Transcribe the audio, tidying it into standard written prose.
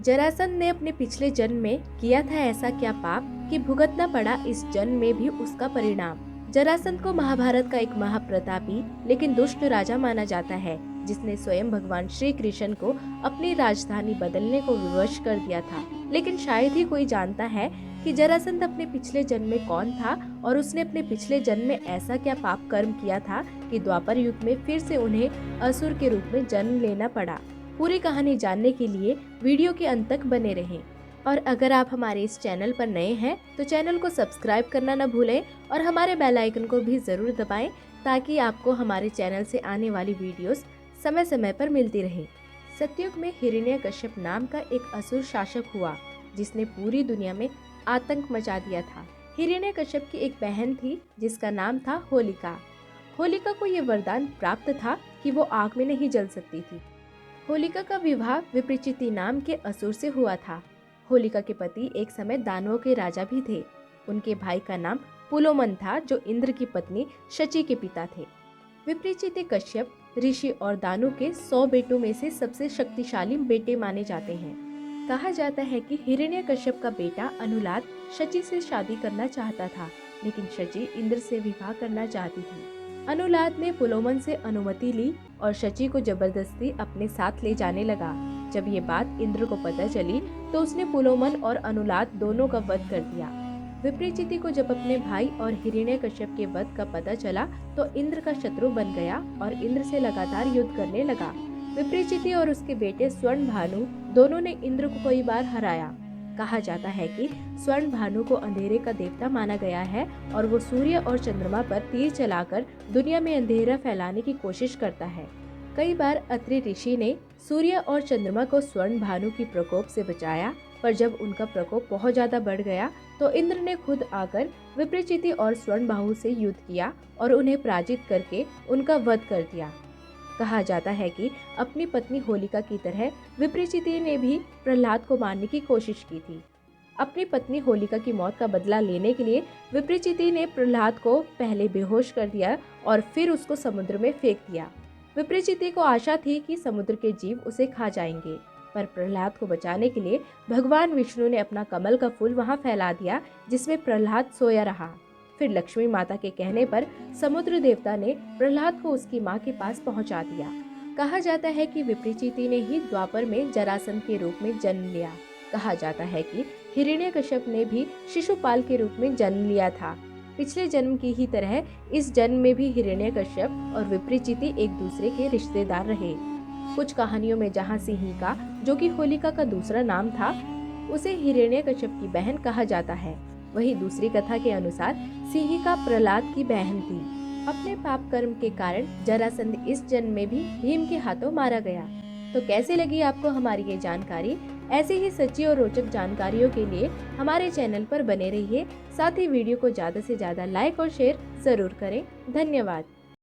जरासंध ने अपने पिछले जन्म में किया था ऐसा क्या पाप कि भुगतना पड़ा इस जन्म में भी उसका परिणाम। जरासंध को महाभारत का एक महाप्रतापी लेकिन दुष्ट राजा माना जाता है, जिसने स्वयं भगवान श्री कृष्ण को अपनी राजधानी बदलने को विवश कर दिया था। लेकिन शायद ही कोई जानता है कि जरासंध अपने पिछले जन्म में कौन था और उसने अपने पिछले जन्म में ऐसा क्या पाप कर्म किया था कि द्वापर युग में फिर से उन्हें असुर के रूप में जन्म लेना पड़ा। पूरी कहानी जानने के लिए वीडियो के अंत तक बने रहें। और अगर आप हमारे इस चैनल पर नए हैं तो चैनल को सब्सक्राइब करना न भूलें और हमारे बेल आइकन को भी जरूर दबाएं ताकि आपको हमारे चैनल से आने वाली वीडियोस समय समय पर मिलती रहे। सतयुग में हिरण्यकश्यप नाम का एक असुर शासक हुआ जिसने पूरी दुनिया में आतंक मचा दिया था। हिरण्यकश्यप की एक बहन थी जिसका नाम था होलिका। होलिका को ये वरदान प्राप्त था कि वो आग में नहीं जल सकती थी। होलिका का विवाह विप्रचिति नाम के असुर से हुआ था। होलिका के पति एक समय दानवों के राजा भी थे। उनके भाई का नाम पुलोमन था जो इंद्र की पत्नी शची के पिता थे। विप्रचिति कश्यप ऋषि और दानु के 100 बेटों में से सबसे शक्तिशाली बेटे माने जाते हैं। कहा जाता है कि हिरण्यकश्यप का बेटा अनुलाद शची से शादी करना चाहता था, लेकिन शची इंद्र से विवाह करना चाहती थी। अनुलाद ने पुलोमन से अनुमति ली और शची को जबरदस्ती अपने साथ ले जाने लगा। जब ये बात इंद्र को पता चली तो उसने पुलोमन और अनुलाद दोनों का वध कर दिया। विप्रचिति को जब अपने भाई और हिरण्यकश्यप के वध का पता चला तो इंद्र का शत्रु बन गया और इंद्र से लगातार युद्ध करने लगा। विप्रचिति और उसके बेटे स्वर्ण भानु दोनों ने इंद्र को कई बार हराया। कहा जाता है कि स्वर्ण भानु को अंधेरे का देवता माना गया है और वो सूर्य और चंद्रमा पर तीर चलाकर दुनिया में अंधेरा फैलाने की कोशिश करता है। कई बार अत्रि ऋषि ने सूर्य और चंद्रमा को स्वर्ण भानु की प्रकोप से बचाया, पर जब उनका प्रकोप बहुत ज्यादा बढ़ गया तो इंद्र ने खुद आकर विप्रचिति और स्वर्ण भानु से युद्ध किया और उन्हें पराजित करके उनका वध कर दिया। कहा जाता है कि अपनी पत्नी होलिका की तरह विप्रचिति ने भी प्रहलाद को मारने की कोशिश की थी। अपनी पत्नी होलिका की मौत का बदला लेने के लिए विप्रचिति ने प्रहलाद को पहले बेहोश कर दिया और फिर उसको समुद्र में फेंक दिया। विप्रचिति को आशा थी कि समुद्र के जीव उसे खा जाएंगे, पर प्रहलाद को बचाने के लिए भगवान विष्णु ने अपना कमल का फूल वहां फैला दिया जिसमें प्रहलाद सोया रहा। फिर लक्ष्मी माता के कहने पर समुद्र देवता ने प्रहलाद को उसकी मां के पास पहुंचा दिया। कहा जाता है कि विप्रचिति ने ही द्वापर में जरासंध के रूप में जन्म लिया। कहा जाता है कि हिरण्यकश्यप ने भी शिशुपाल के रूप में जन्म लिया था। पिछले जन्म की ही तरह इस जन्म में भी हिरण्यकश्यप और विप्रचिति एक दूसरे के रिश्तेदार रहे। कुछ कहानियों में जहाँ सिंहिका, जो कि होलिका का दूसरा नाम था, उसे हिरण्यकश्यप की बहन कहा जाता है, वही दूसरी कथा के अनुसार सिंहिका प्रहलाद की बहन थी। अपने पाप कर्म के कारण जरासंध इस जन्म में भी भीम के हाथों मारा गया। तो कैसी लगी आपको हमारी ये जानकारी? ऐसे ही सच्ची और रोचक जानकारियों के लिए हमारे चैनल पर बने रहिए। साथ ही वीडियो को ज्यादा से ज्यादा लाइक और शेयर जरूर करें। धन्यवाद।